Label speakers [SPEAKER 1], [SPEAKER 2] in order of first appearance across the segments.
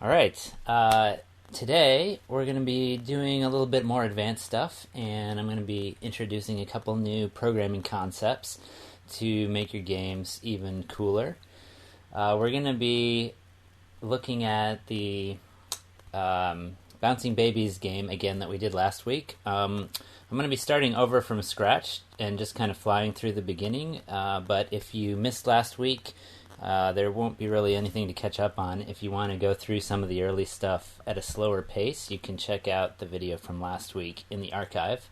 [SPEAKER 1] All right. Today we're going to be doing a little bit more advanced stuff, and I'm going to be introducing a couple new programming concepts to make your games even cooler. We're going to be looking at the Bouncing Babies game again that we did last week. I'm going to be starting over from scratch and just kind of flying through the beginning, but if you missed last week, there won't be really anything to catch up on. If you want to go through some of the early stuff at a slower pace, you can check out the video from last week in the archive.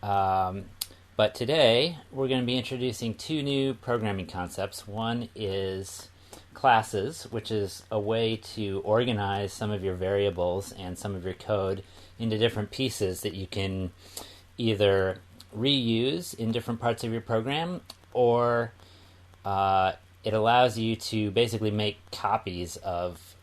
[SPEAKER 1] But today, we're going to be introducing two new programming concepts. One is classes, which is a way to organize some of your variables and some of your code into different pieces that you can either reuse in different parts of your program, or it allows you to basically make copies of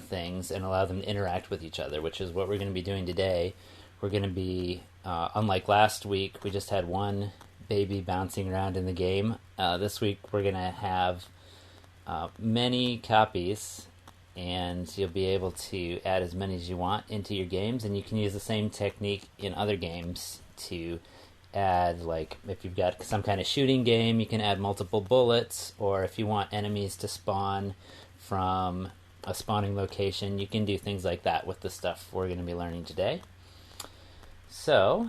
[SPEAKER 1] things and allow them to interact with each other, which is what we're going to be doing today. We're going to be, unlike last week, we just had one baby bouncing around in the game. This week we're going to have many copies, and you'll be able to add as many as you want into your games, and you can use the same technique in other games to add, like if you've got some kind of shooting game, you can add multiple bullets, or if you want enemies to spawn from a spawning location, you can do things like that with the stuff we're going to be learning today. So,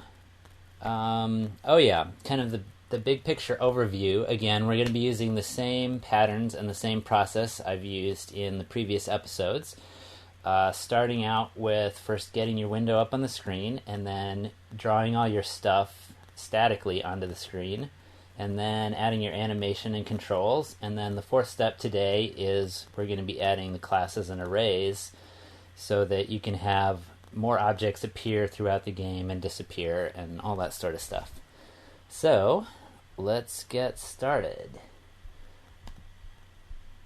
[SPEAKER 1] kind of the big picture overview. Again, we're going to be using the same patterns and the same process I've used in the previous episodes. Starting out with first getting your window up on the screen, and then drawing all your stuff statically onto the screen, and then adding your animation and controls. And then the fourth step today is we're going to be adding the classes and arrays so that you can have more objects appear throughout the game and disappear and all that sort of stuff. So let's get started.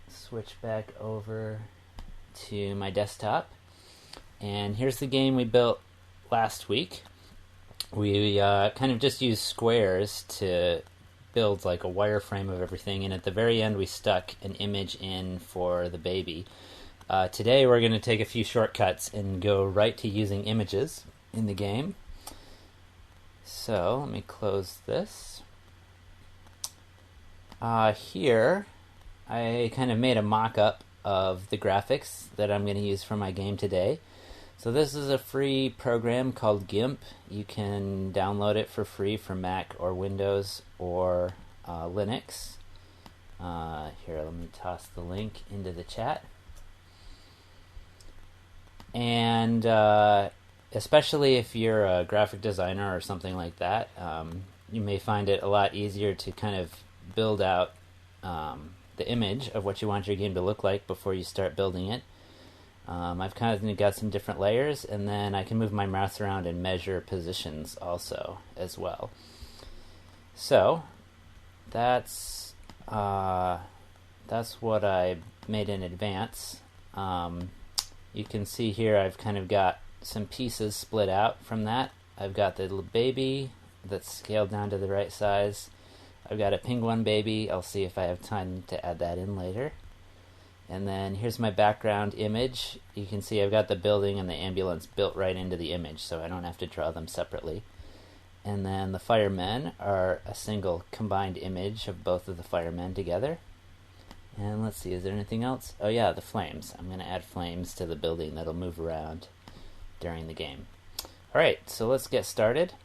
[SPEAKER 1] Switch back over to my desktop, and here's the game we built last week. We kind of just used squares to build like a wireframe of everything, and at the very end we stuck an image in for the baby. Today we're going to take a few shortcuts and go right to using images in the game. So let me close this. Here I kind of made a mock-up of the graphics that I'm going to use for my game today. So this is a free program called GIMP. You can download it for free for Mac or Windows or Linux. Here, let me toss the link into the chat. And especially if you're a graphic designer or something like that, you may find it a lot easier to kind of build out the image of what you want your game to look like before you start building it. I've kind of got some different layers, and then I can move my mouse around and measure positions also as well. So that's what I made in advance. You can see here I've kind of got some pieces split out from that. I've got the little baby that's scaled down to the right size. I've got a penguin baby. I'll see if I have time to add that in later. And then here's my background image. You can see I've got the building and the ambulance built right into the image, so I don't have to draw them separately. And then the firemen are a single combined image of both of the firemen together. And let's see, is there anything else? Oh yeah, the flames. I'm going to add flames to the building that'll move around during the game. Alright, so let's get started.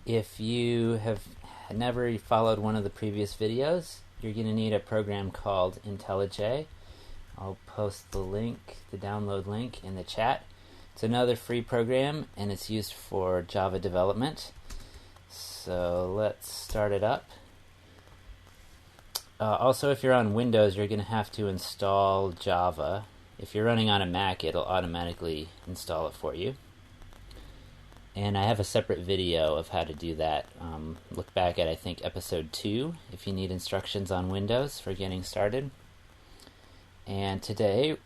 [SPEAKER 1] If you have never followed one of the previous videos, you're going to need a program called IntelliJ. I'll post the link, the download link, in the chat. It's another free program, and it's used for Java development. So let's start it up. Also, if you're on Windows, you're going to have to install Java. If you're running on a Mac, it'll automatically install it for you. And I have a separate video of how to do that. Look back at, I think, episode 2 if you need instructions on Windows for getting started. And today,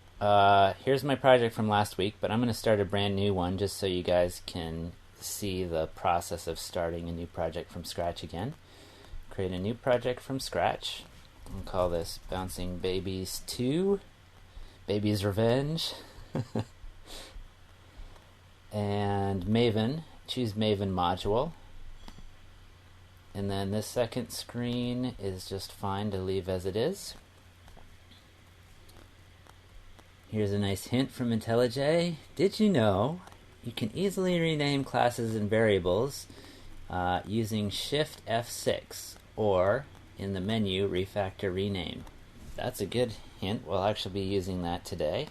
[SPEAKER 1] here's my project from last week, but I'm going to start a brand new one just so you guys can see the process of starting a new project from scratch again. Create a new project from scratch. I'll call this Bouncing Babies 2. Baby's Revenge. And Maven, choose Maven module. And then this second screen is just fine to leave as it is. Here's a nice hint from IntelliJ. Did you know you can easily rename classes and variables using Shift F6 or in the menu refactor rename? That's a good hint. We'll actually be using that today.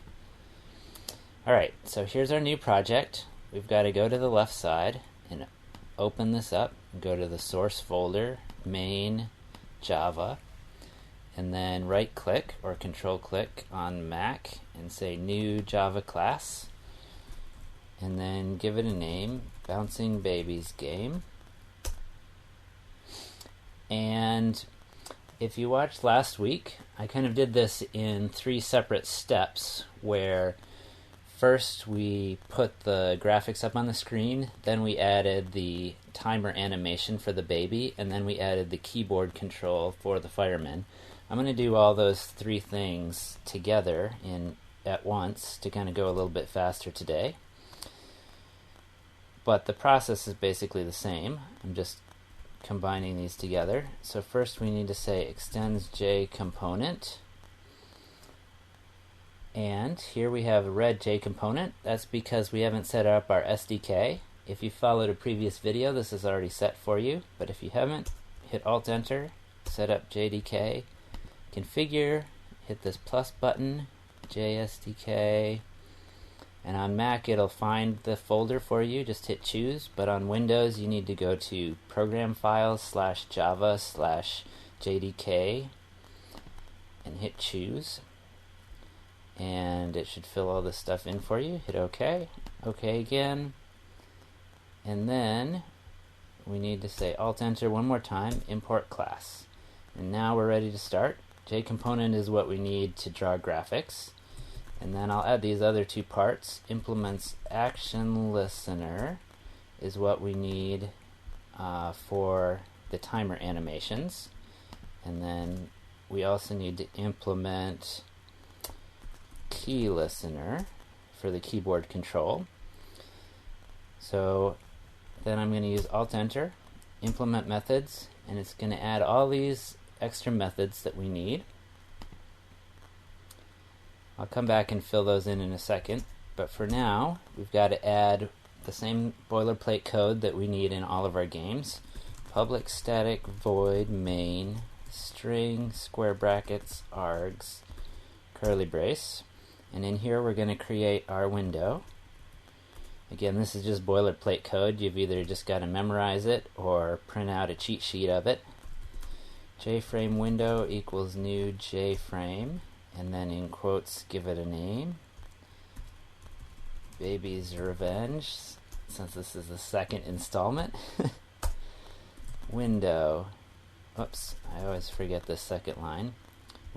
[SPEAKER 1] Alright, so here's our new project. We've got to go to the left side and open this up and go to the source folder, main, Java, and then right click or control click on Mac and say new Java class, and then give it a name, Bouncing Babies Game. And if you watched last week, I kind of did this in 3 separate steps, where first we put the graphics up on the screen, then we added the timer animation for the baby, and then we added the keyboard control for the fireman. I'm going to do all those 3 things together at once to kind of go a little bit faster today. But the process is basically the same. I'm just combining these together. So first we need to say extends J component. And here we have a red J component. That's because we haven't set up our SDK. If you followed a previous video, this is already set for you. But if you haven't, hit Alt-Enter, set up JDK, configure, hit this plus button, JSDK, and on Mac it'll find the folder for you, just hit choose, but on Windows you need to go to program files /java/JDK and hit choose, and it should fill all this stuff in for you. Hit OK, OK again, and then we need to say Alt-Enter one more time, import class. And now we're ready to start. JComponent is what we need to draw graphics. And then I'll add these other 2 parts. Implements action listener is what we need for the timer animations. And then we also need to implement key listener for the keyboard control. So then I'm going to use Alt-Enter, implement methods, and it's going to add all these extra methods that we need. I'll come back and fill those in a second, but for now we've got to add the same boilerplate code that we need in all of our games. Public static void main string square brackets args curly brace, and in here we're going to create our window. Again, this is just boilerplate code. You've either just got to memorize it or print out a cheat sheet of it. JFrame window equals new JFrame, and then in quotes give it a name, Baby's Revenge, since this is the second installment. Window, oops, I always forget the second line.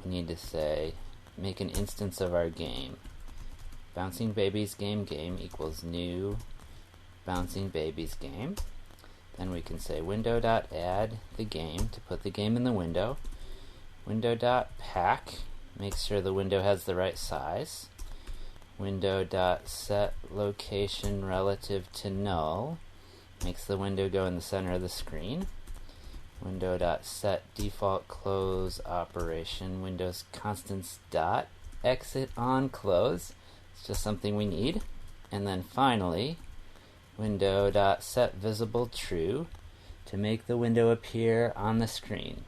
[SPEAKER 1] We need to say make an instance of our game. Bouncing Babies Game equals new Bouncing Babies Game. Then we can say window.add the game to put the game in the window. Window.pack makes sure the window has the right size. Window.set location relative to null makes the window go in the center of the screen. Window.set default close operation. Windows constants dot exit on close. It's just something we need. And then finally, window.set visible true to make the window appear on the screen.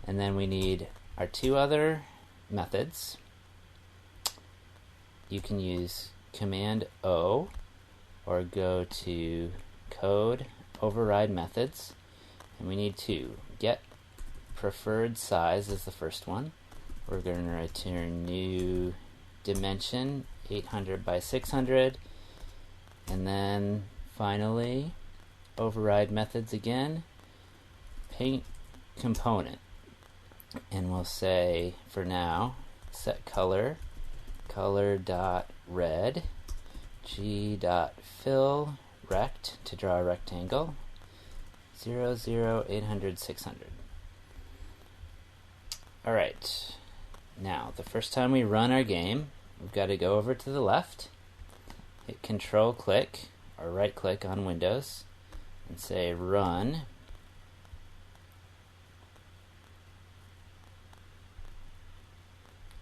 [SPEAKER 1] And then we need our 2 other methods. You can use Command O or go to code override methods, and we need 2. Get preferred size is the first one. We're going to return new dimension 800 by 600. And then finally, override methods again, paint component. And we'll say, for now, set color, color.red, g.fill rect to draw a rectangle, 0, 0, 800, 600. Alright, Now, the first time we run our game, we've got to go over to the left, hit Control click or right click on Windows, and say Run.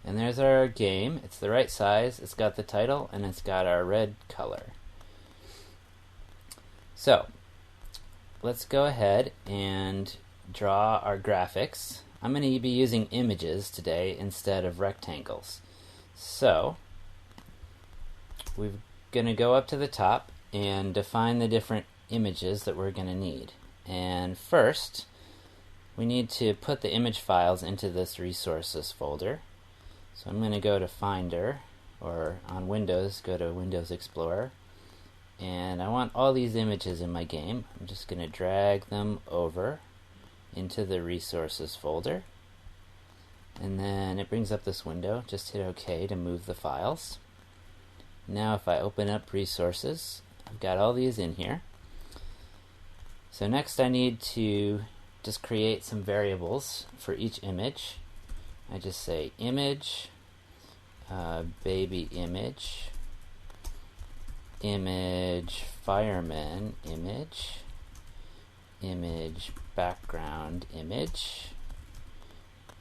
[SPEAKER 1] And there's our game. It's the right size, it's got the title, and it's got our red color. So, let's go ahead and draw our graphics. I'm going to be using images today instead of rectangles. So, we're going to go up to the top and define the different images that we're going to need. And first, we need to put the image files into this resources folder. So I'm going to go to Finder, or on Windows, go to Windows Explorer. And I want all these images in my game. I'm just going to drag them over into the resources folder. And then it brings up this window. Just hit OK to move the files. Now if I open up resources, I've got all these in here. So next I need to just create some variables for each image. I just say image, baby image, image fireman image, image background image,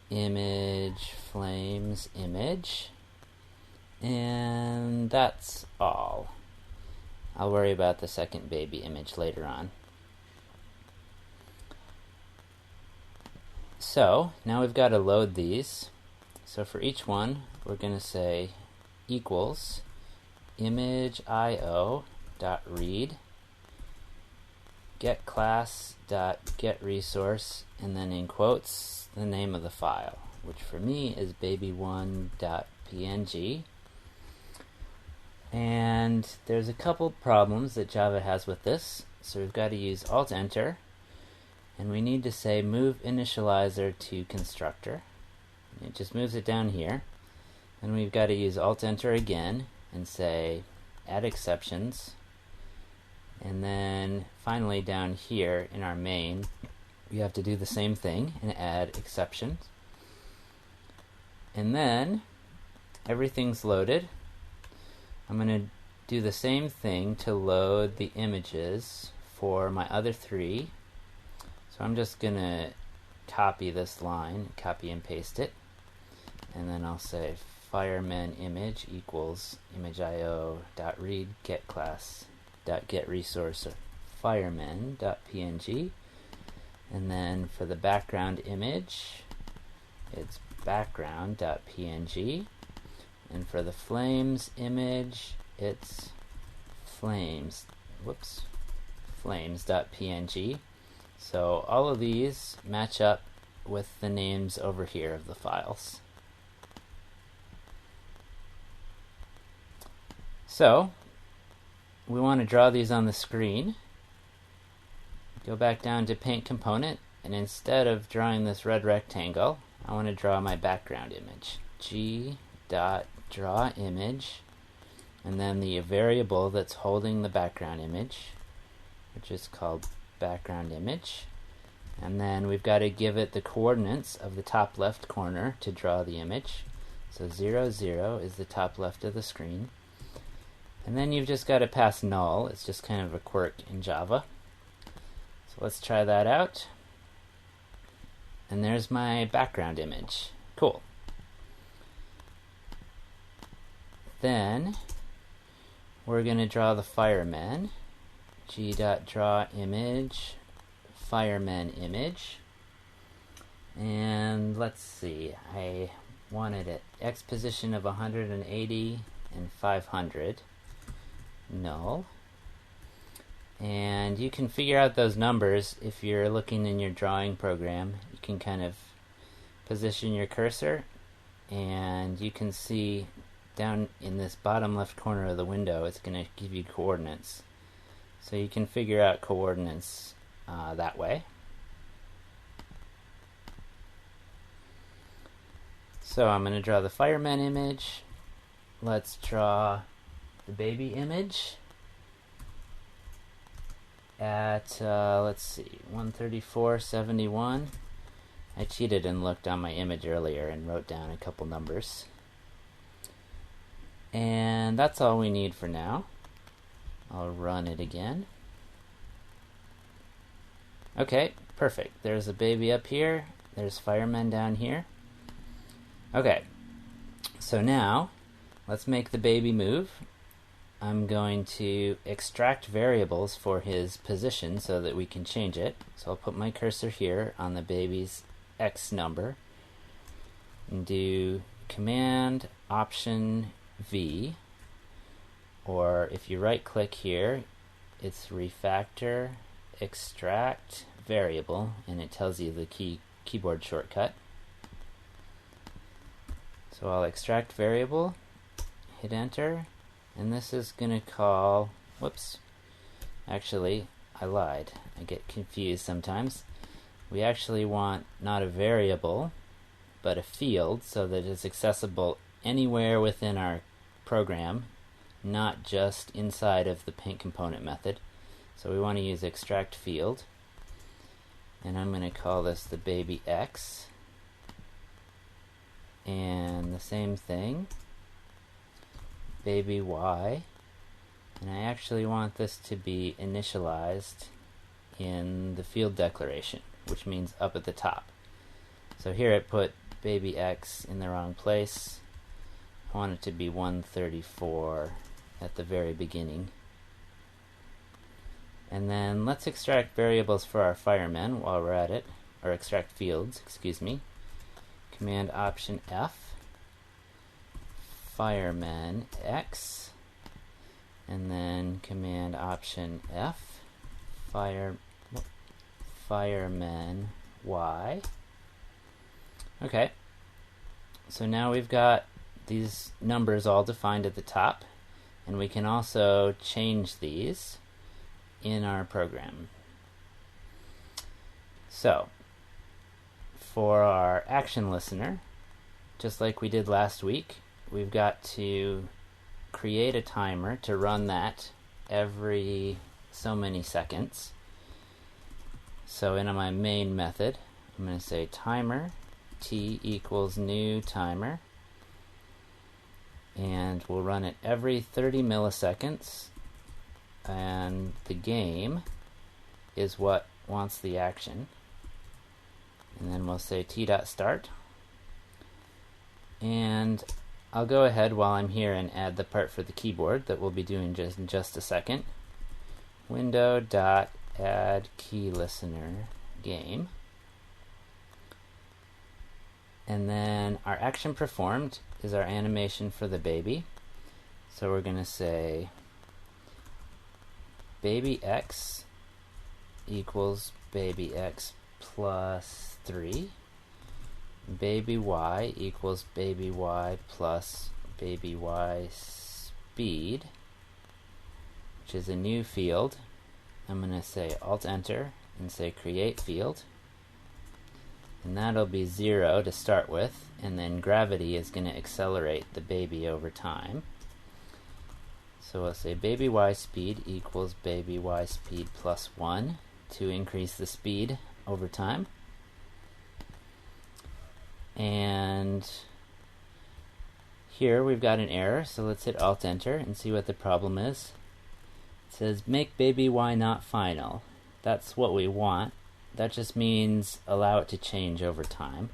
[SPEAKER 1] image flames image, and that's all. I'll worry about the second baby image later on. So now we've got to load these. So for each one, we're going to say equals image.io.read getClass.getResource, and then in quotes the name of the file, which for me is baby1.png. And there's a couple problems that Java has with this. So we've got to use Alt-Enter, and we need to say move initializer to constructor. It just moves it down here. And we've got to use Alt-Enter again and say add exceptions. And then finally down here in our main, we have to do the same thing and add exceptions. And then everything's loaded. I'm going to do the same thing to load the images for my other three. So I'm just going to copy this line, copy and paste it, and then I'll say fireman image equals image.io.read getClass.getResource fireman.png, and then for the background image it's background.png, and for the flames image it's flames.png. So all of these match up with the names over here of the files. So we want to draw these on the screen. Go back down to Paint Component, and instead of drawing this red rectangle, I want to draw my background image. G.drawImage, and then the variable that's holding the background image, which is called background image, and then we've got to give it the coordinates of the top left corner to draw the image. So 0, 0 is the top left of the screen, and then you've just got to pass null. It's just kind of a quirk in Java. So let's try that out, and there's my background image. Cool. Then we're going to draw the fireman. G.drawImage fireman image, and let's see, I wanted an X position of 180 and 500, null. And you can figure out those numbers if you're looking in your drawing program. You can kind of position your cursor, and you can see down in this bottom left corner of the window it's going to give you coordinates. So you can figure out coordinates that way. So I'm going to draw the fireman image. Let's draw the baby image at, let's see, 134.71. I cheated and looked on my image earlier and wrote down a couple numbers. And that's all we need for now. I'll run it again. Okay, perfect. There's a baby up here. There's firemen down here. Okay, so now let's make the baby move. I'm going to extract variables for his position so that we can change it. So I'll put my cursor here on the baby's X number and do Command Option V, or if you right click here, it's Refactor Extract Variable, and it tells you the keyboard shortcut. So I'll extract variable, hit enter, and this is going to call, whoops, actually I lied, I get confused sometimes. We actually want not a variable but a field so that it's accessible anywhere within our program, not just inside of the paint component method. So we want to use extract field, and I'm going to call this the baby X, and the same thing, baby Y, and I actually want this to be initialized in the field declaration, which means up at the top. So here I put baby X in the wrong place. I want it to be 134 at the very beginning. And then let's extract variables for our firemen while we're at it, or extract fields, excuse me. Command Option F, firemen X, and then Command Option F, firemen Y. Okay, so now we've got these numbers all defined at the top, and we can also change these in our program. So for our action listener, just like we did last week, we've got to create a timer to run that every so many seconds. So in my main method, I'm going to say timer t equals new timer, and we'll run it every 30 milliseconds, and the game is what wants the action. And then we'll say t.start, and I'll go ahead while I'm here and add the part for the keyboard that we'll be doing in just a second. Window.add key listener game. And then our action performed is our animation for the baby. So we're going to say baby X equals baby X plus 3. Baby Y equals baby Y plus baby Y speed, which is a new field. I'm going to say Alt-Enter and say create field. And that'll be 0 to start with, and then gravity is going to accelerate the baby over time. So we'll say baby Y speed equals baby Y speed plus 1 to increase the speed over time. And here we've got an error, so let's hit Alt-Enter and see what the problem is. It says make baby Y not final. That's what we want. That just means allow it to change over time.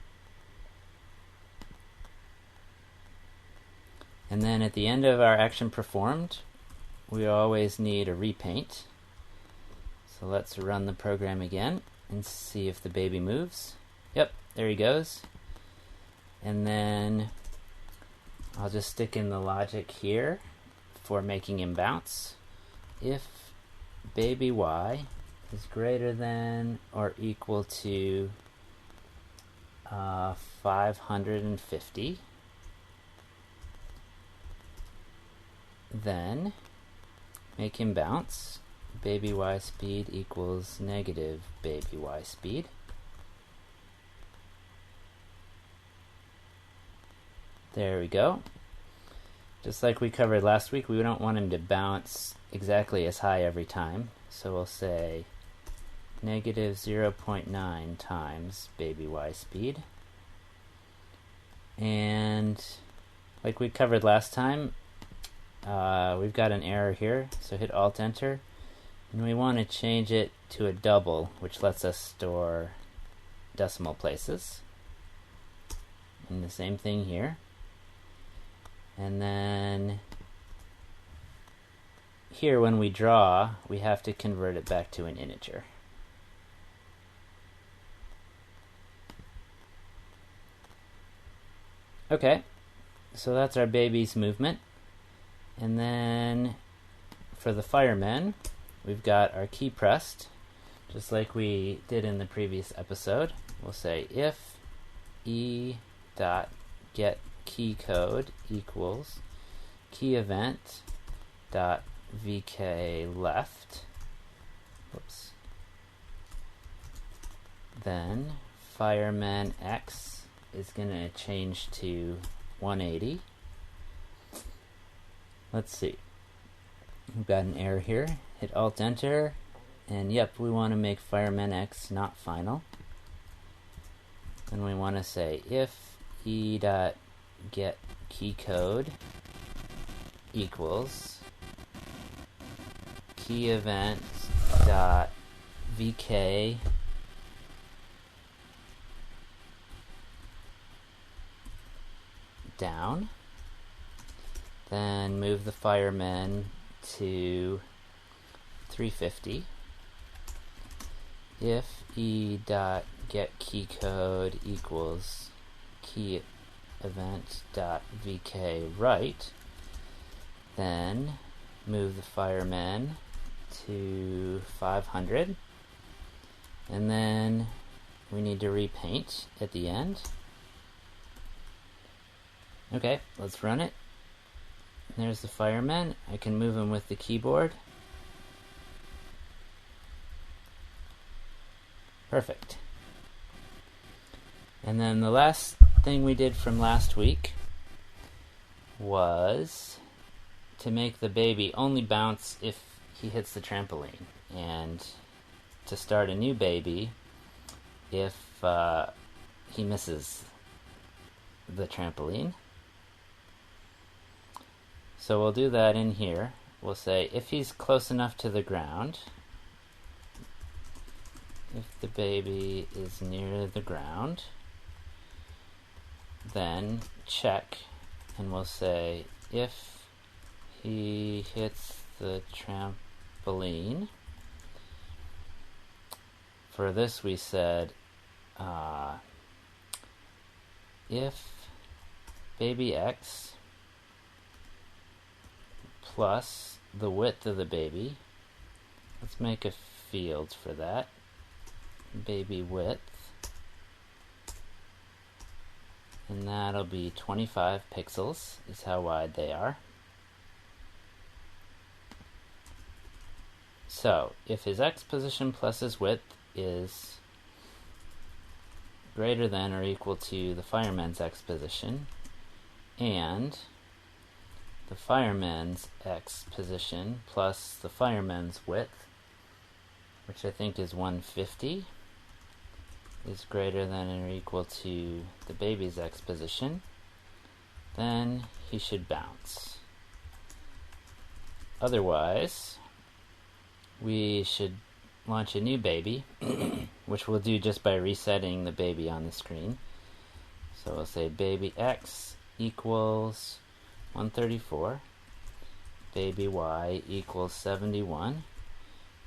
[SPEAKER 1] And then at the end of our action performed, we always need a repaint. So let's run the program again and see if the baby moves. Yep, there he goes. And then I'll just stick in the logic here for making him bounce. If baby Y is greater than or equal to 550, then make him bounce. Baby Y speed equals negative baby Y speed. There we go. Just like we covered last week, we don't want him to bounce exactly as high every time. So we'll say negative 0.9 times baby y speed. And like we covered last time, we've got an error here, so hit Alt-Enter, and we want to change it to a double, which lets us store decimal places. And the same thing here. And then here, when we draw, we have to convert it back to an integer. Okay, so that's our baby's movement. And then for the firemen, we've got our key pressed, just like we did in the previous episode. We'll say if e dot get key code equals key event dot vk left. Whoops. Then fireman x is going to change to 180. Let's see. We've got an error here. Hit Alt-Enter, and yep, we want to make fireman x not final. And we want to say if e dot get key code equals key event dot vk down, then move the firemen to 350. If e dot get key code equals key event dot vk right, then move the firemen to 500, and then we need to repaint at the end. Okay, let's run it. There's the firemen. I can move them with the keyboard. Perfect. And then the last thing we did from last week was to make the baby only bounce if he hits the trampoline, and to start a new baby if he misses the trampoline. So we'll do that in here. We'll say if he's close enough to the ground, if the baby is near the ground, then check, and we'll say if he hits the trampoline. For this we said if baby x plus the width of the baby, let's make a field for that, baby width, and that'll be 25 pixels is how wide they are. So if his x position plus his width is greater than or equal to the fireman's x position, and the fireman's x position plus the fireman's width, which I think is 150, is greater than or equal to the baby's x position, then he should bounce. Otherwise, we should launch a new baby, which we'll do just by resetting the baby on the screen. So we'll say baby x equals 134, baby y equals 71,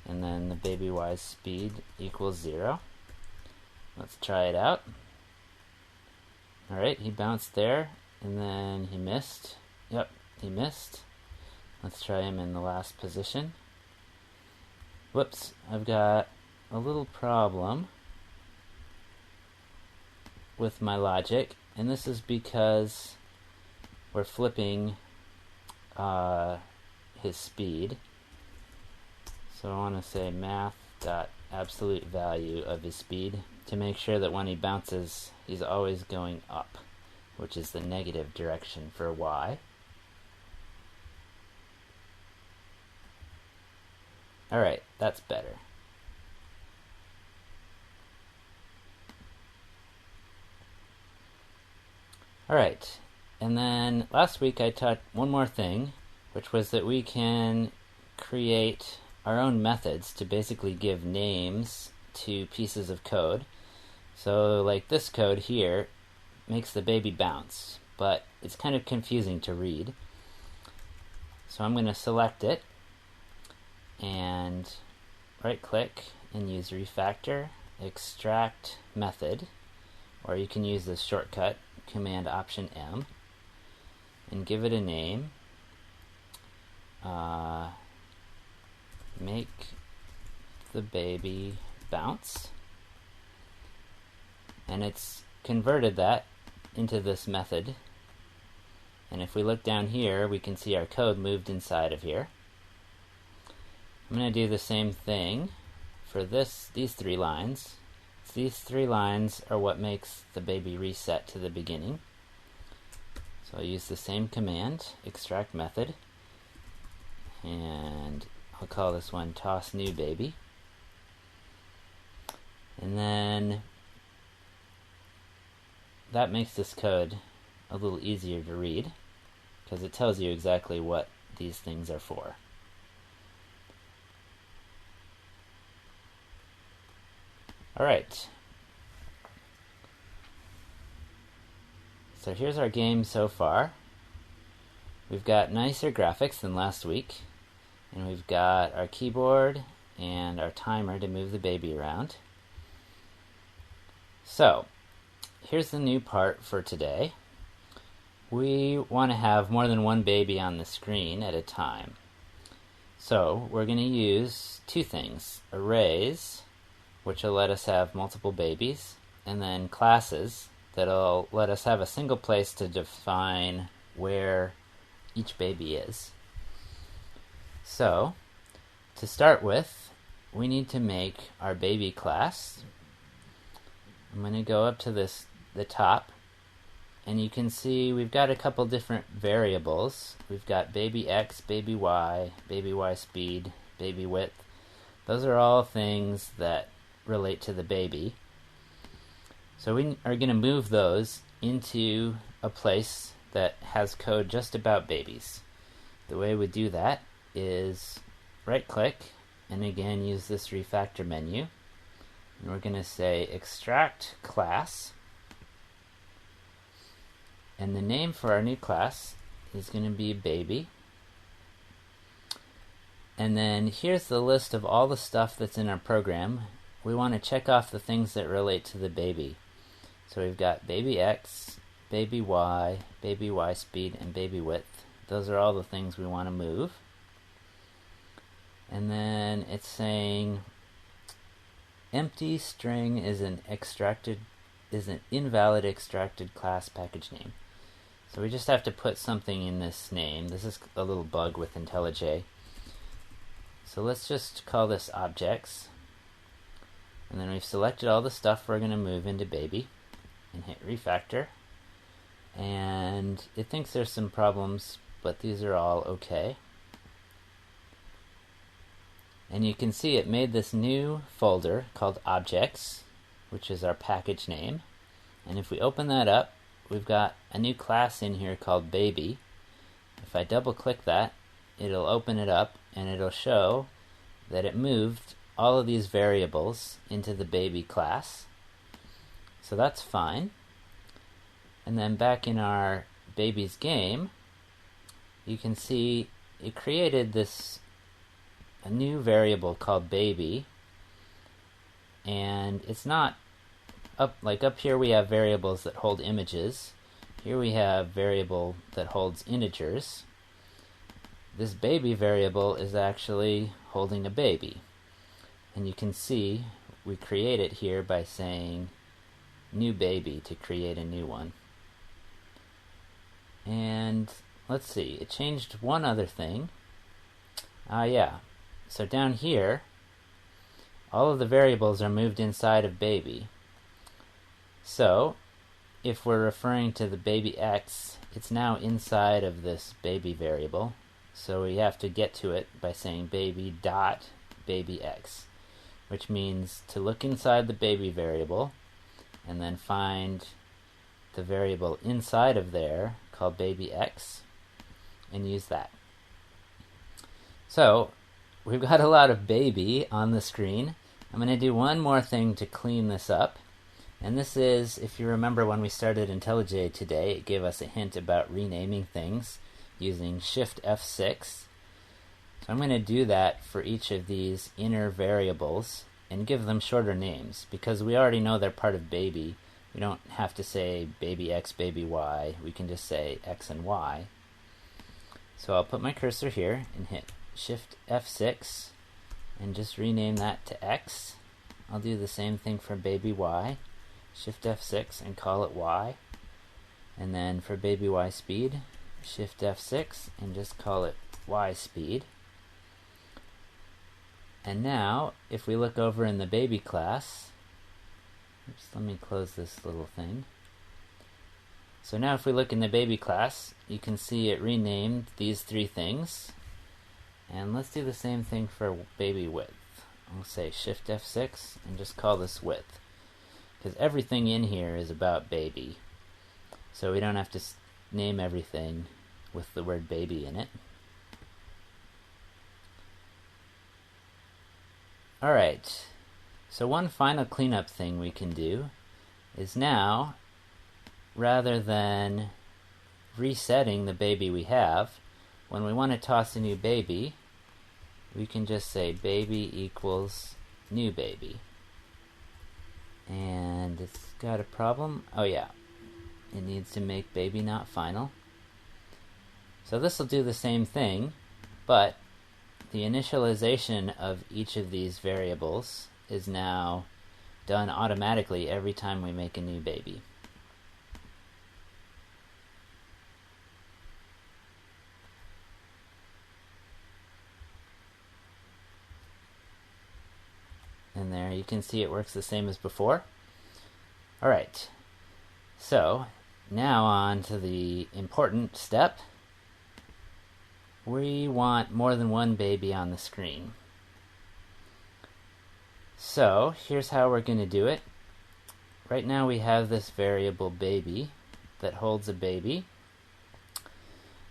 [SPEAKER 1] and then the baby y's speed equals 0. Let's try it out. Alright, he bounced there, and then he missed. Yep, he missed. Let's try him in the last position. Whoops, I've got a little problem with my logic, and this is because we're flipping his speed. So I want to say math.absolute value of his speed to make sure that when he bounces, he's always going up, which is the negative direction for y. Alright, that's better. Alright, and then last week I taught one more thing, which was that we can create our own methods to basically give names to pieces of code. So like this code here makes the baby bounce, but it's kind of confusing to read. So I'm going to select it and right click and use refactor, extract method, or you can use this shortcut Command Option M and give it a name. Make the baby bounce, and it's converted that into this method. And if we look down here, we can see our code moved inside of here. I'm going to do the same thing for these 3 lines. So these 3 lines are what makes the baby reset to the beginning. So I'll use the same command, extract method, and I'll call this one toss new baby. And then that makes this code a little easier to read because it tells you exactly what these things are for. Alright, so here's our game so far. We've got nicer graphics than last week, and we've got our keyboard and our timer to move the baby around. So, here's the new part for today. We want to have more than one baby on the screen at a time. So, we're going to use 2 things. Arrays, which will let us have multiple babies, and then classes that'll let us have a single place to define where each baby is. So, to start with, we need to make our baby class. I'm going to go up to the top, and you can see we've got a couple different variables. We've got baby X, baby Y speed, baby width. Those are all things that relate to the baby. So we are going to move those into a place that has code just about babies. The way we do that is right click and again use this refactor menu, and we're going to say extract class, and the name for our new class is going to be baby. And then here's the list of all the stuff that's in our program. We want to check off the things that relate to the baby. So we've got baby X, baby Y speed, and baby width. Those are all the things we want to move. And then it's saying empty string is an invalid extracted class package name. So we just have to put something in this name. This is a little bug with IntelliJ. So let's just call this objects. And then we've selected all the stuff we're going to move into baby and hit refactor. And it thinks there's some problems, but these are all okay. And you can see it made this new folder called objects, which is our package name. And if we open that up, we've got a new class in here called baby. If I double click that, it'll open it up and it'll show that it moved all of these variables into the baby class. So that's fine. And then back in our baby's game, you can see it created a new variable called baby, and it's not up here we have variables that hold images. Here we have variable that holds integers. This baby variable is actually holding a baby. And you can see we create it here by saying new baby to create a new one. And let's see, it changed one other thing. So down here, all of the variables are moved inside of baby. So if we're referring to the baby X, it's now inside of this baby variable. So we have to get to it by saying baby dot baby X, which means to look inside the baby variable and then find the variable inside of there called baby x and use that. So we've got a lot of baby on the screen. I'm going to do one more thing to clean this up. And this is, if you remember when we started IntelliJ today, it gave us a hint about renaming things using Shift F6. So I'm going to do that for each of these inner variables and give them shorter names because we already know they're part of baby. We don't have to say baby x, baby y. We can just say x and y. So I'll put my cursor here and hit Shift F6 and just rename that to x. I'll do the same thing for baby y. Shift F6 and call it y. And then for baby y speed, Shift F6 and just call it y speed. And now, if we look over in the baby class, oops, let me close this little thing. So now if we look in the baby class, you can see it renamed these three things. And let's do the same thing for baby width. I'll say Shift F6 and just call this width. Because everything in here is about baby. So we don't have to name everything with the word baby in it. Alright, so one final cleanup thing we can do is now, rather than resetting the baby we have, when we want to toss a new baby, we can just say baby equals new baby. And it's got a problem. Oh yeah, it needs to make baby not final. So this will do the same thing, but the initialization of each of these variables is now done automatically every time we make a new baby. And there you can see it works the same as before. Alright, so now on to the important step. We want more than one baby on the screen. So here's how we're going to do it. Right now we have this variable baby that holds a baby,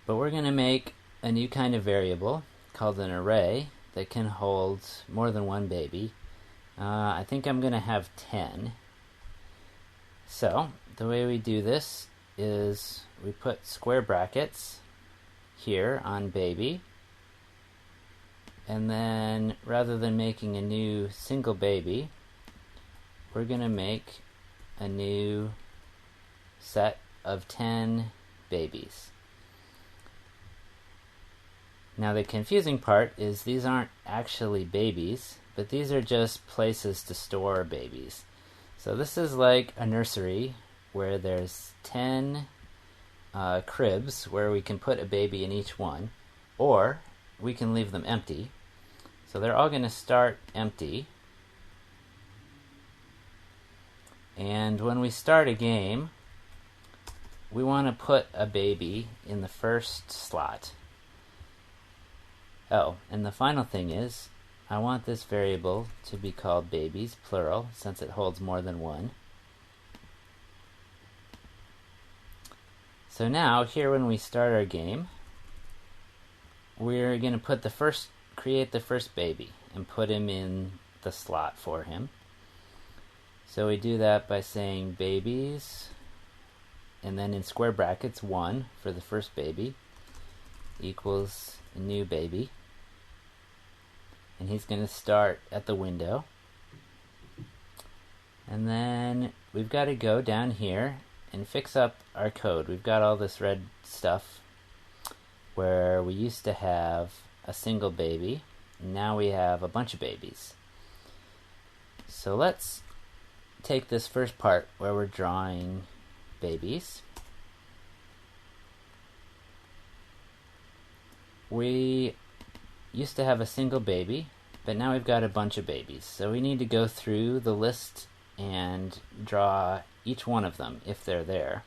[SPEAKER 1] but we're going to make a new kind of variable called an array that can hold more than one baby. I think I'm going to have 10. So the way we do this is we put square brackets here on baby, and then rather than making a new single baby, we're going to make a new set of 10 babies. Now the confusing part is these aren't actually babies, but these are just places to store babies. So this is like a nursery where there's 10 cribs where we can put a baby in each one, or we can leave them empty. So they're all going to start empty. And when we start a game, we want to put a baby in the first slot. Oh, and the final thing is, I want this variable to be called babies, plural, since it holds more than one. So now, here when we start our game, we're going to create the first baby and put him in the slot for him. So we do that by saying babies, and then in square brackets 1 for the first baby equals a new baby. And he's going to start at the window. And then we've got to go down here and fix up our code. We've got all this red stuff where we used to have a single baby, and now we have a bunch of babies. So let's take this first part where we're drawing babies. We used to have a single baby, but now we've got a bunch of babies. So we need to go through the list and draw each one of them if they're there.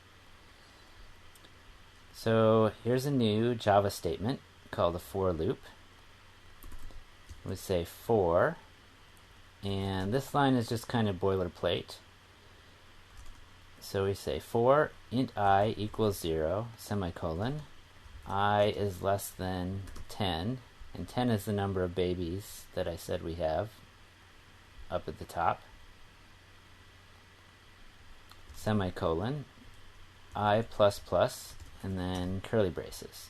[SPEAKER 1] So here's a new Java statement called a for loop. We say for, and this line is just kind of boilerplate. So we say for int I equals 0, semicolon, I is less than 10, and 10 is the number of babies that I said we have up at the top, semicolon, I plus plus, and then curly braces.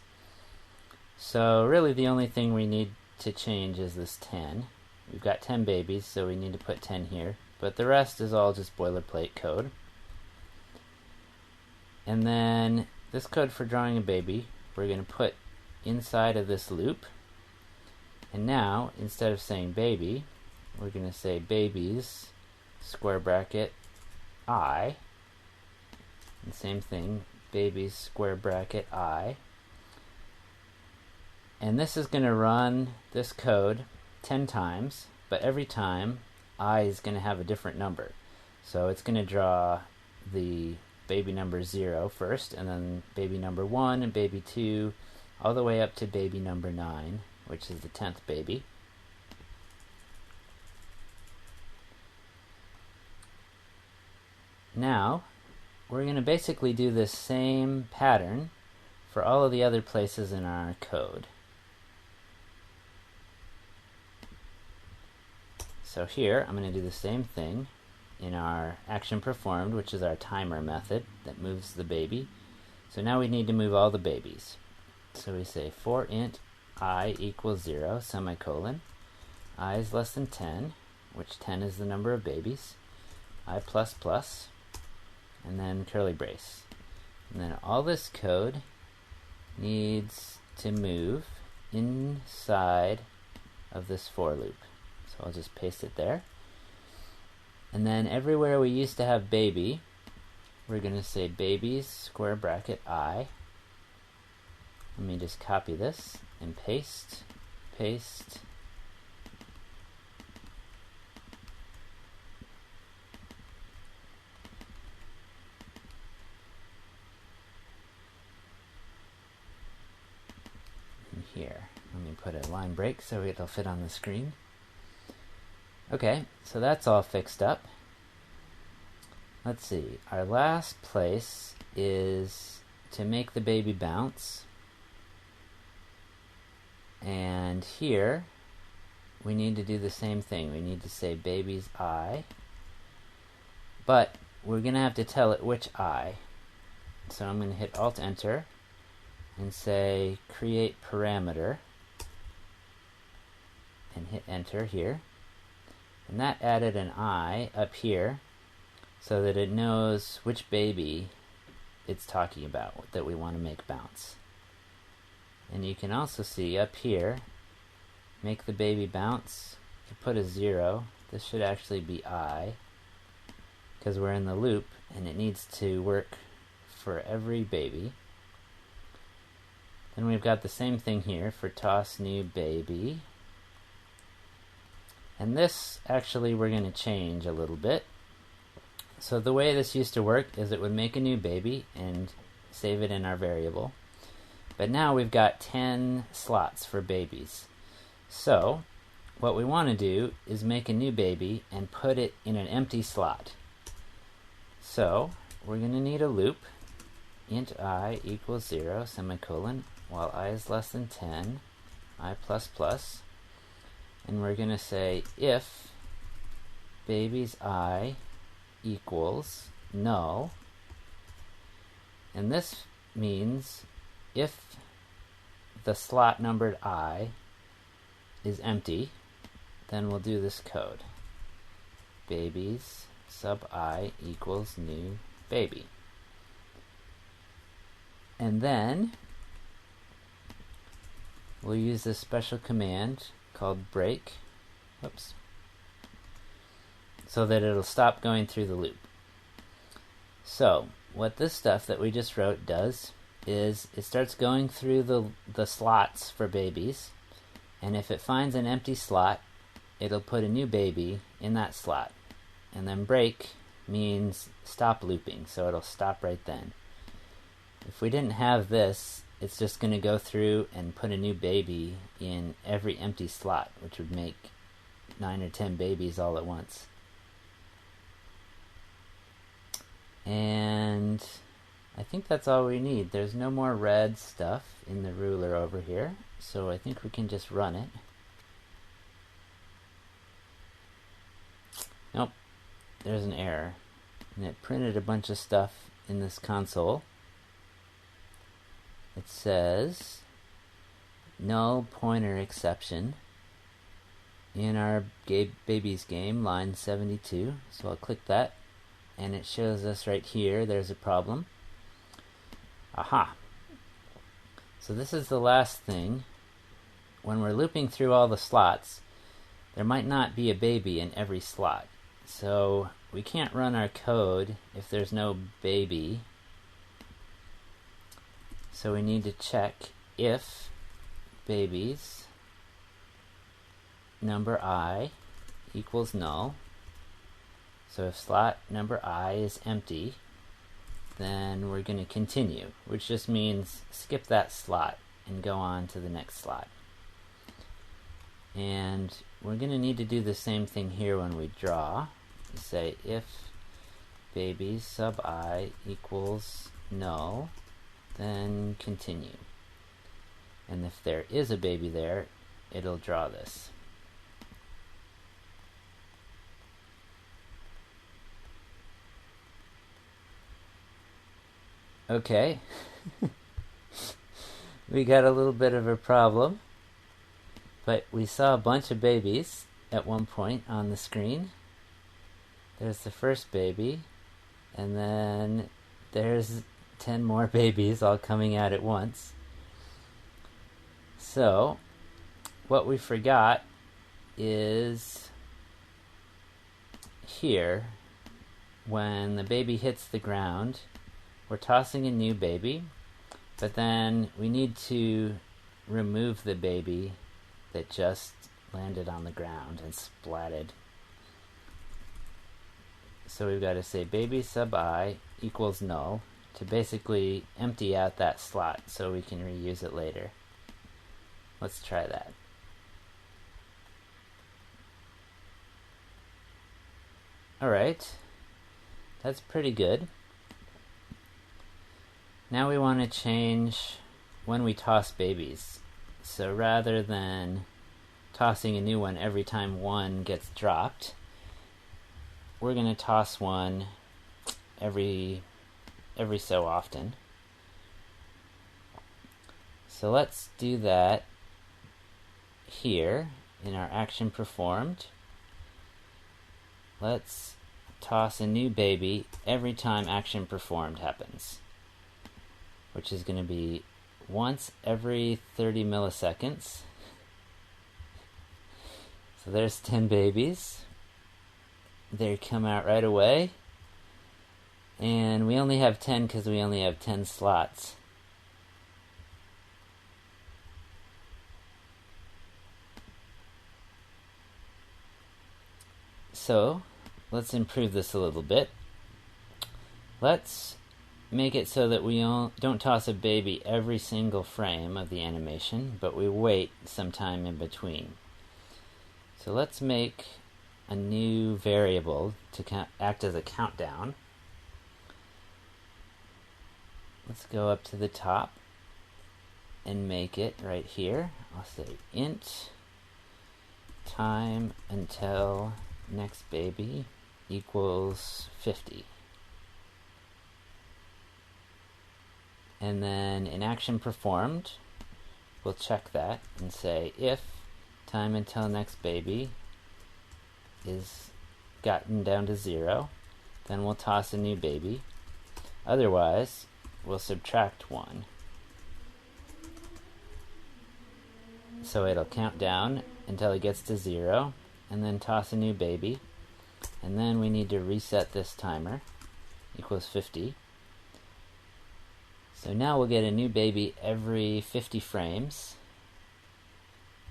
[SPEAKER 1] So really the only thing we need to change is this 10. We've got 10 babies, so we need to put 10 here, but the rest is all just boilerplate code. And then this code for drawing a baby, we're going to put inside of this loop. And now, instead of saying baby, we're going to say babies, square bracket, I. And same thing, babies, square bracket, I. And this is going to run this code 10 times, but every time I is going to have a different number. So it's going to draw the baby number 0 first, and then baby number 1 and baby 2, all the way up to baby number 9, which is the 10th baby. Now, we're going to basically do this same pattern for all of the other places in our code. So here, I'm going to do the same thing in our action performed, which is our timer method that moves the baby. So now we need to move all the babies. So we say for int I equals 0, semicolon, I is less than 10, which 10 is the number of babies, I plus plus, and then curly brace. And then all this code needs to move inside of this for loop. So I'll just paste it there. And then everywhere we used to have baby, we're going to say babies, square bracket, I. Let me just copy this and paste, paste. And here, let me put a line break so it'll fit on the screen. Okay, so that's all fixed up. Let's see, our last place is to make the baby bounce. And here, we need to do the same thing. We need to say baby's I, but we're going to have to tell it which I. So I'm going to hit Alt-Enter and say create parameter, and hit Enter here. And that added an I up here so that it knows which baby it's talking about that we want to make bounce. And you can also see up here, make the baby bounce. If you put a 0, this should actually be I, because we're in the loop and it needs to work for every baby. Then we've got the same thing here for toss new baby. And this, actually, we're going to change a little bit. So the way this used to work is it would make a new baby and save it in our variable. But now we've got 10 slots for babies. So what we want to do is make a new baby and put it in an empty slot. So we're going to need a loop, int I equals 0, semicolon, while I is less than 10, I plus plus. And we're going to say if baby's I equals null, and this means if the slot numbered I is empty, then we'll do this code. Babies sub I equals new baby. And then we'll use this special command called break, so that it'll stop going through the loop. So what this stuff that we just wrote does is it starts going through the slots for babies, and if it finds an empty slot, it'll put a new baby in that slot. And then break means stop looping, so it'll stop right then. If we didn't have this, it's just going to go through and put a new baby in every empty slot, which would make 9 or 10 babies all at once. And I think that's all we need. There's no more red stuff in the ruler over here, so I think we can just run it. Nope, there's an error. And it printed a bunch of stuff in this console. It says null pointer exception in our baby's game, line 72. So I'll click that, and it shows us right here there's a problem. Aha! So this is the last thing. When we're looping through all the slots, there might not be a baby in every slot. So we can't run our code if there's no baby. So we need to check if babies number I equals null. So if slot number I is empty, then we're going to continue, which just means skip that slot and go on to the next slot. And we're going to need to do the same thing here when we draw. We say if baby sub I equals null, then continue. And if there is a baby there, it'll draw this. Okay, we got a little bit of a problem, but we saw a bunch of babies at one point on the screen. There's the first baby, and then there's 10 more babies all coming out at once. So, what we forgot is here, when the baby hits the ground, we're tossing a new baby, but then we need to remove the baby that just landed on the ground and splatted. So we've got to say baby sub I equals null to basically empty out that slot so we can reuse it later. Let's try that. Alright, that's pretty good. Now we want to change when we toss babies. So rather than tossing a new one every time one gets dropped, we're going to toss one every so often. So let's do that here in our action performed. Let's toss a new baby every time action performed happens, which is going to be once every 30 milliseconds. So there's 10 babies. They come out right away. And we only have 10 because we only have 10 slots. So let's improve this a little bit. Let's make it so that we don't toss a baby every single frame of the animation, but we wait some time in between. So let's make a new variable to act as a countdown. Let's go up to the top and make it right here. I'll say int time until next baby equals 50. And then in action performed, we'll check that and say if time until next baby is gotten down to 0, then we'll toss a new baby. Otherwise, we'll subtract 1. So it'll count down until it gets to 0, and then toss a new baby. And then we need to reset this timer, equals 50. So now we'll get a new baby every 50 frames.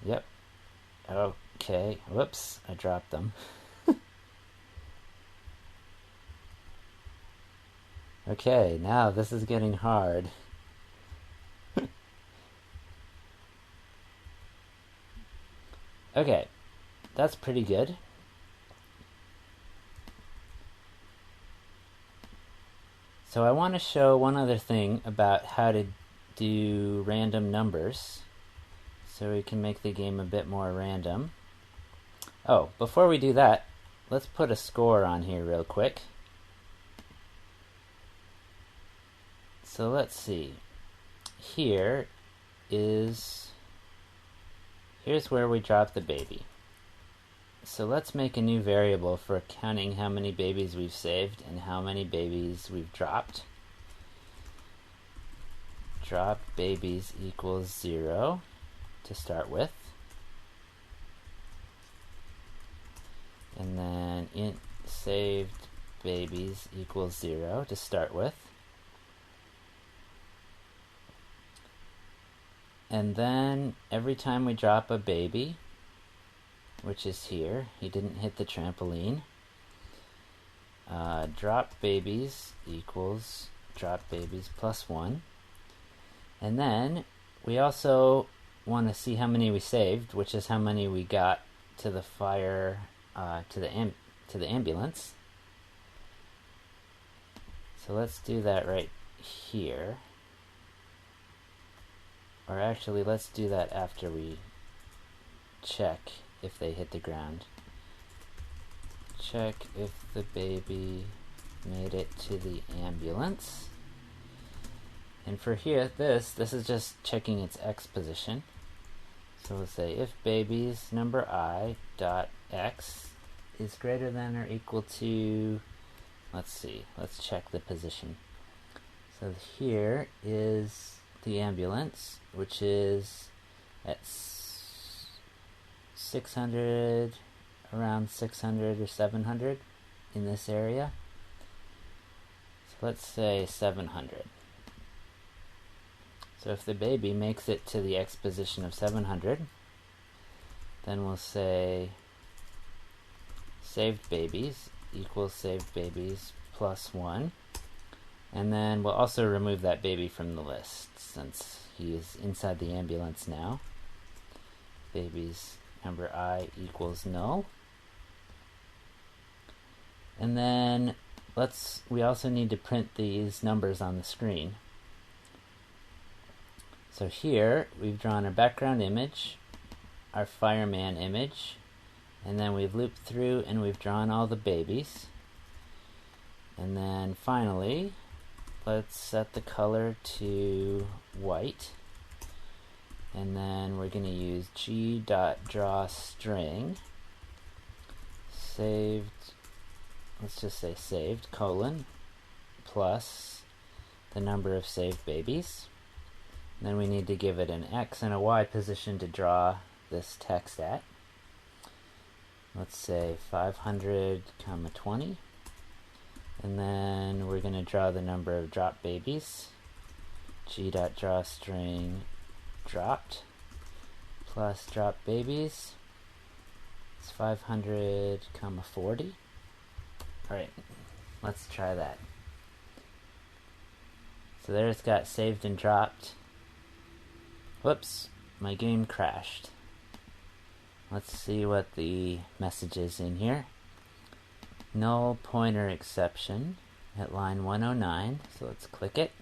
[SPEAKER 1] Yep. Okay. Whoops, I dropped them. Okay, now this is getting hard. Okay, that's pretty good. So I want to show one other thing about how to do random numbers so we can make the game a bit more random. Oh, before we do that, let's put a score on here real quick. So let's see. Here's where we drop the baby. So let's make a new variable for counting how many babies we've saved and how many babies we've dropped. Drop babies equals 0 to start with. And then int saved babies equals 0 to start with. And then every time we drop a baby, which is here, he didn't hit the trampoline, drop babies equals drop babies plus 1. And then we also want to see how many we saved, which is how many we got to the fire, to the ambulance. So let's do that right here. Or actually, let's do that after we check if they hit the ground. Check if the baby made it to the ambulance. And for here, this is just checking its x position. So we'll say if baby's number I dot x is greater than or equal to, let's see, let's check the position. So here is the ambulance, which is at 600, around 600 or 700 in this area. So let's say 700. So if the baby makes it to the x position of 700, then we'll say saved babies equals saved babies plus 1. And then we'll also remove that baby from the list since he is inside the ambulance now. Baby's number I equals null. And then we also need to print these numbers on the screen. So here we've drawn a background image, our fireman image, and then we've looped through and we've drawn all the babies. And then finally, let's set the color to white. And then we're going to use g.drawString saved, let's just say saved, colon, plus the number of saved babies. And then we need to give it an x and a y position to draw this text at. Let's say 500, 20. And then we're going to draw the number of drop babies. G.drawString dropped plus drop babies. It's 500, 40. Alright, let's try that. So there it's got saved and dropped. Whoops, my game crashed. Let's see what the message is in here. Null pointer exception at line 109, so let's click it.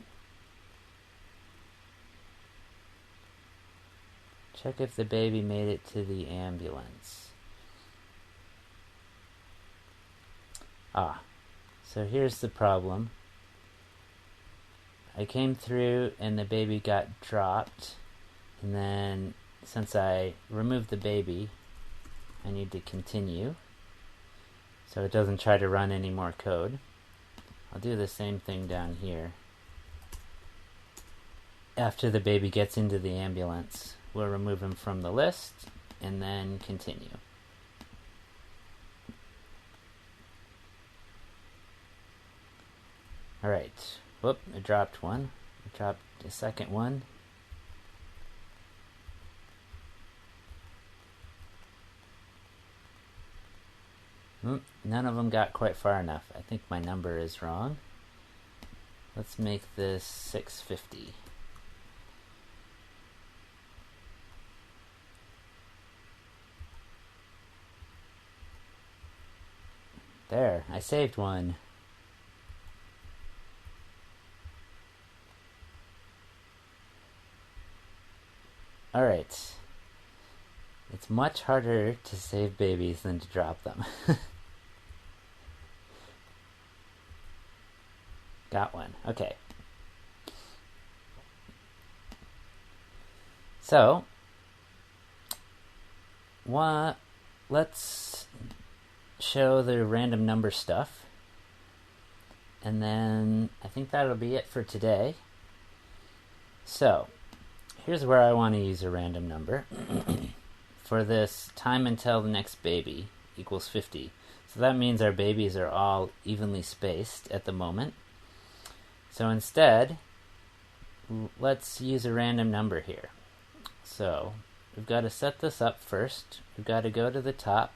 [SPEAKER 1] Check if the baby made it to the ambulance. So here's the problem. I came through and the baby got dropped, and then since I removed the baby, I need to continue so it doesn't try to run any more code. I'll do the same thing down here. After the baby gets into the ambulance, we'll remove him from the list and then continue. Alright, whoop, I dropped one. I dropped a second one. None of them got quite far enough. I think my number is wrong. Let's make this 650. There, I saved one. Alright. It's much harder to save babies than to drop them. Got one. Okay. So, let's show the random number stuff. And then I think that'll be it for today. So, here's where I want to use a random number. For this time until the next baby equals 50. So that means our babies are all evenly spaced at the moment. So instead, let's use a random number here. So we've got to set this up first. We've got to go to the top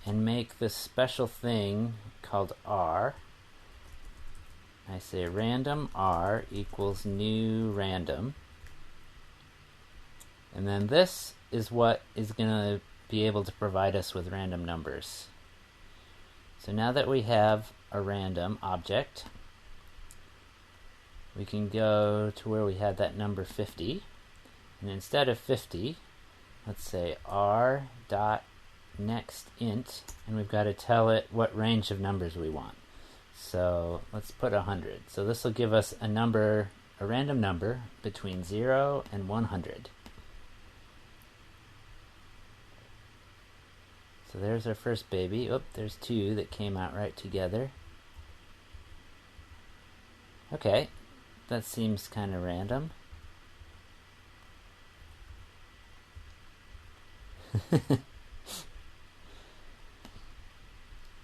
[SPEAKER 1] and make this special thing called R. I say random R equals new random. And then this is what is going to be able to provide us with random numbers. So now that we have a random object, we can go to where we had that number 50. And instead of 50, let's say r dot next int, and we've got to tell it what range of numbers we want. So let's put 100. So this will give us a number, a random number between 0 and 100. So there's our first baby. Oh, there's two that came out right together. Okay, that seems kind of random.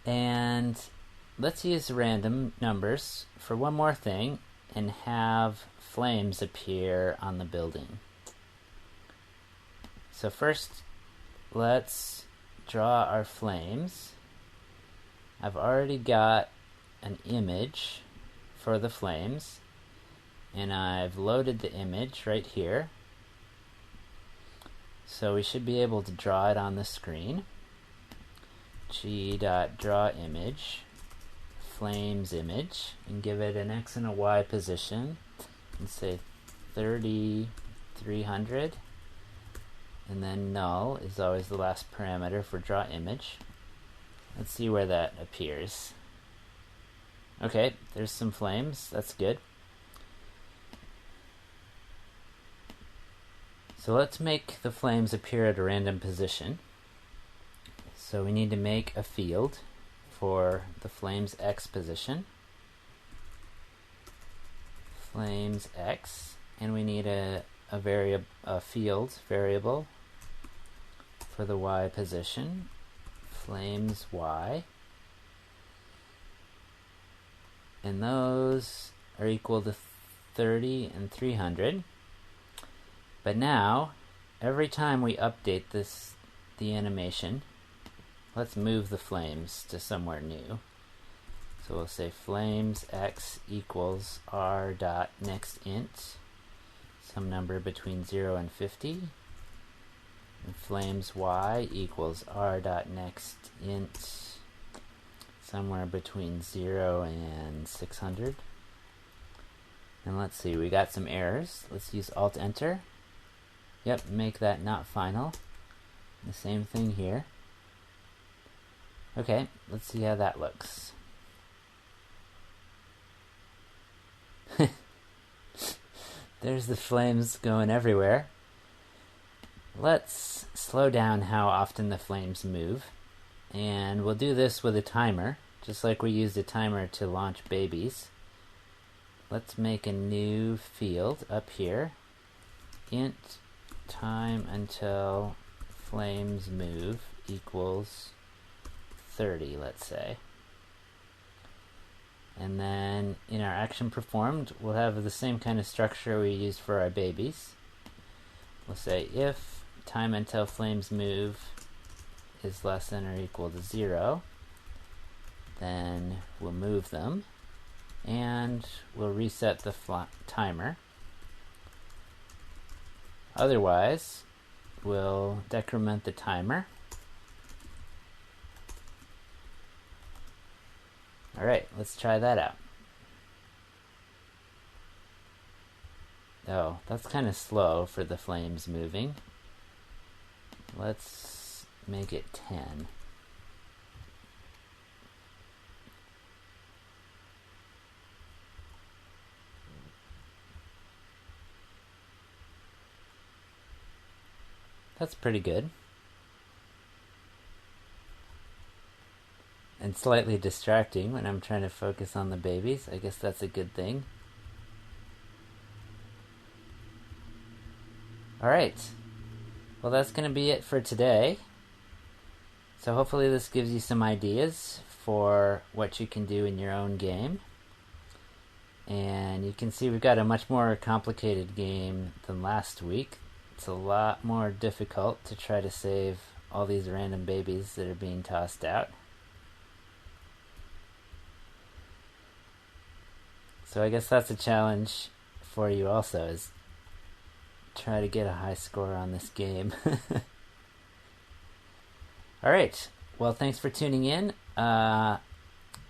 [SPEAKER 1] And let's use random numbers for one more thing and have flames appear on the building. So first, let's draw our flames. I've already got an image for the flames, and I've loaded the image right here. So we should be able to draw it on the screen. G.drawImage, flames image, and give it an X and a Y position, and say 300. And then null is always the last parameter for draw image. Let's see where that appears. Okay, there's some flames. That's good. So let's make the flames appear at a random position. So we need to make a field for the flames X position. Flames X, and we need a field variable for the Y position. Flames Y. And those are equal to 30 and 300. But now, every time we update the animation, let's move the flames to somewhere new. So we'll say flames X equals R dot next int, some number between 0 and 50. And flames Y equals R dot next int, somewhere between 0 and 600. And let's see, we got some errors. Let's use Alt-Enter. Yep, make that not final. The same thing here. Okay, let's see how that looks. There's the flames going everywhere. Let's slow down how often the flames move. And we'll do this with a timer, just like we used a timer to launch babies. Let's make a new field up here. Int time until flames move equals 30, let's say. And then in our action performed, we'll have the same kind of structure we used for our babies. We'll say if time until flames move is less than or equal to 0, then we'll move them, and we'll reset the timer. Otherwise, we'll decrement the timer. Alright, let's try that out. Oh, that's kind of slow for the flames moving. Let's make it 10. That's pretty good. And slightly distracting when I'm trying to focus on the babies. I guess that's a good thing. Alright. Well, that's going to be it for today. So hopefully this gives you some ideas for what you can do in your own game. And you can see we've got a much more complicated game than last week. It's a lot more difficult to try to save all these random babies that are being tossed out. So I guess that's a challenge for you also, is try to get a high score on this game. Alright, well, thanks for tuning in. I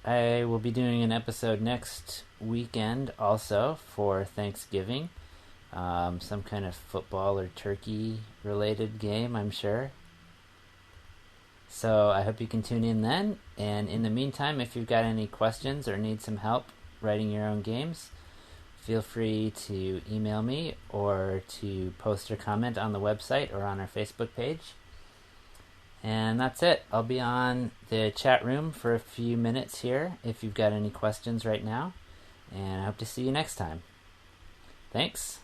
[SPEAKER 1] will be doing an episode next weekend also for Thanksgiving. Some kind of football or turkey related game, I'm sure. So I hope you can tune in then. And in the meantime, if you've got any questions or need some help writing your own games, feel free to email me or to post or comment on the website or on our Facebook page. And that's it. I'll be on the chat room for a few minutes here if you've got any questions right now. And I hope to see you next time. Thanks.